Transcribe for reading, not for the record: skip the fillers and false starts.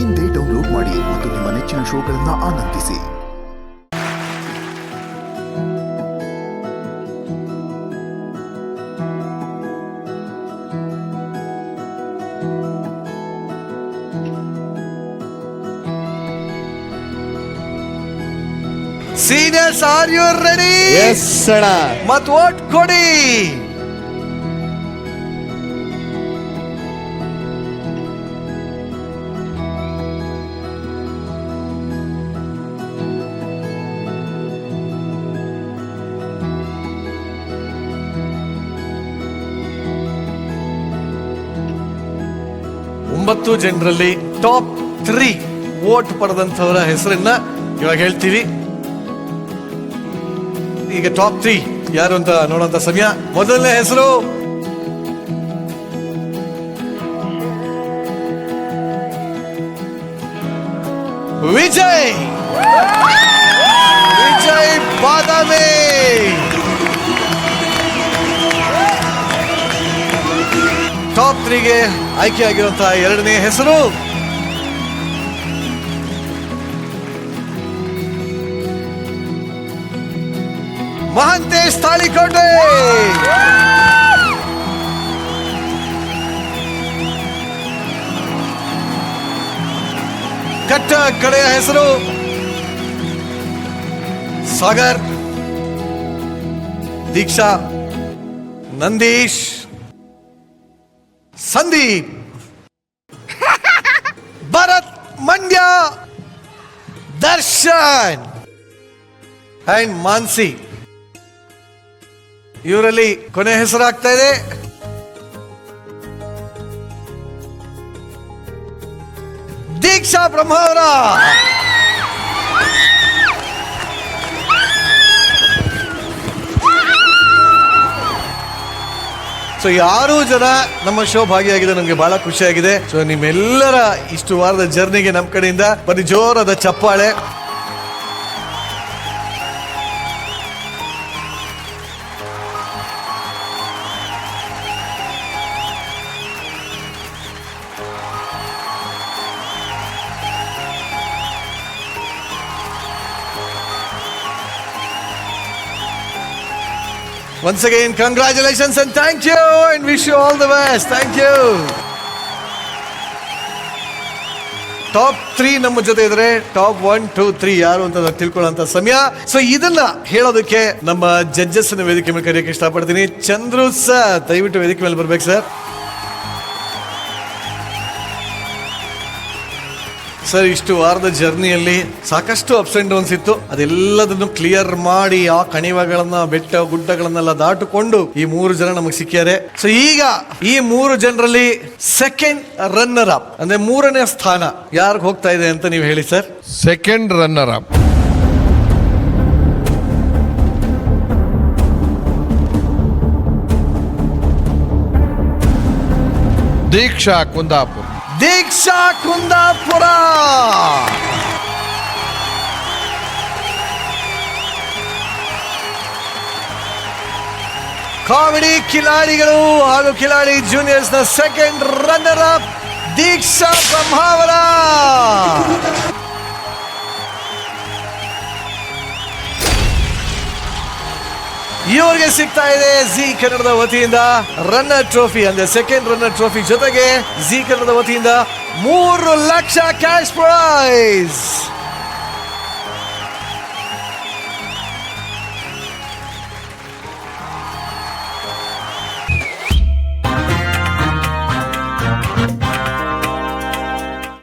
ಇಂದೇ ಡೌನ್ಲೋಡ್ ಮಾಡಿ ಮತ್ತು ನಿಮ್ಮ ನೆಚ್ಚಿನ ಶೋಗಳನ್ನು ಆನಂದಿಸಿ. Seniors, are you ready? Yes, sir. Mat vote kodi. ಒಂಬತ್ತು ಜನರಲ್ಲಿ ಟಾಪ್ 3 ವೋಟ್ ಪಡೆದಂತವರ ಹೆಸರನ್ನ ಇವಾಗ ಹೇಳ್ತೀವಿ. ಈಗ ಟಾಪ್ 3 ಯಾರು ಅಂತ ನೋಡುವಂತ ಸಮಯ. ಮೊದಲನೇ ಹೆಸರು ವಿಜಯ್ ಬಾದಾಮಿ. ಟಾಪ್ 3ಗೆ ಆಯ್ಕೆ ಆಗಿರುವಂತಹ ಎರಡನೇ ಹೆಸರು ಮಹಾಂತೇಶ್ ತಾಳಿಕೋಟೆ. ಕಟ್ಟ ಕಡೆಯ ಹೆಸರು ಸಾಗರ್, ದೀಕ್ಷಾ, ನಂದೀಶ್, ಸಂದೀಪ್, ಭರತ್, ಮಂಡ್ಯ, ದರ್ಶನ್ ಅಂಡ್ ಮಾನ್ಸಿ. ಇವರಲ್ಲಿ ಕೊನೆ ಹೆಸರಾಗ್ತಾ ಇದೆ ದೀಕ್ಷಾ ಬ್ರಹ್ಮಾವರ. ಸೊ 6 ಜನ ನಮ್ಮ ಶೋ ಭಾಗಿಯಾಗಿದೆ, ನಮ್ಗೆ ಬಹಳ ಖುಷಿಯಾಗಿದೆ. ಸೊ ನಿಮ್ಮೆಲ್ಲರ ಇಷ್ಟು ವಾರದ ಜರ್ನಿಗೆ ನಮ್ಮ ಕಡೆಯಿಂದ ಬರೀ ಜೋರಾದ ಚಪ್ಪಾಳೆ. Once again, congratulations and thank you and wish you all the best. Thank you. Top 3 ನಮ್ಮ ಜೊತೆ ಇದ್ರೆ ಟಾಪ್ 1, 2, 3 ಯಾರು ಅಂತ ತಿಳ್ಕೊಳ್ಳೋಂತ ಸಮಯ. ಸೊ ಇದನ್ನ ಹೇಳೋದಕ್ಕೆ ನಮ್ಮ ಜಡ್ಜಸ್ ವೇದಿಕೆ ಮೇಲೆ ಕರೆಯಕ್ಕೆ ಇಷ್ಟಪಡ್ತೀನಿ. ಚಂದ್ರು ಸರ್, ದಯವಿಟ್ಟು ವೇದಿಕೆ ಮೇಲೆ ಬರ್ಬೇಕು ಸರ್. ಸರ್, ಇಷ್ಟು ವಾರದ ಜರ್ನಿಯಲ್ಲಿ ಸಾಕಷ್ಟು ಅಪ್ಸ್ ಅಂಡ್ ಡೌನ್ಸ್ ಇತ್ತು. ಅದೆಲ್ಲದನ್ನು ಕ್ಲಿಯರ್ ಮಾಡಿ ಆ ಕಣಿವೆಗಳನ್ನ, ಬೆಟ್ಟ ಗುಡ್ಡಗಳನ್ನೆಲ್ಲ ದಾಟುಕೊಂಡು ಈ 3 ಜನ ನಮಗೆ ಸಿಕ್ಕಿದ್ದಾರೆ. ಸೊ ಈಗ ಈ 3 ಜನರಲ್ಲಿ ಸೆಕೆಂಡ್ ರನ್ನರ್ ಅಪ್ ಅಂದ್ರೆ 3ನೇ ಸ್ಥಾನ ಯಾರಿಗೆ ಹೋಗ್ತಾ ಇದೆ ಅಂತ ನೀವು ಹೇಳಿ ಸರ್. ಸೆಕೆಂಡ್ ರನ್ನರ್ ಅಪ್ ದೀಕ್ಷಾ ಕುಂದಾಪುರ. ದೀಕ್ಷಾ ಕುಂದಾಪುರ. ಕಾಮಿಡಿ ಕಿಲಾಡಿಗಳು ಹಾಗೂ ಕಿಲಾಡಿ ಜೂನಿಯರ್ಸ್ ನ ಸೆಕೆಂಡ್ ರನ್ನರ್ ಅಪ್ ದೀಕ್ಷಾ ಬ್ರಹ್ಮಾವರ. ಇವರಿಗೆ ಸಿಗ್ತಾ ಇದೆ ಜಿ ಕನ್ನಡದ ವತಿಯಿಂದ ರನ್ನರ್ ಟ್ರೋಫಿ ಅಂದ್ರೆ ಸೆಕೆಂಡ್ ರನ್ನರ್ ಟ್ರೋಫಿ ಜೊತೆಗೆ ಜಿ ಕನ್ನಡದ ವತಿಯಿಂದ 3 ಲಕ್ಷ ಕ್ಯಾಶ್ ಪ್ರೈಸ್.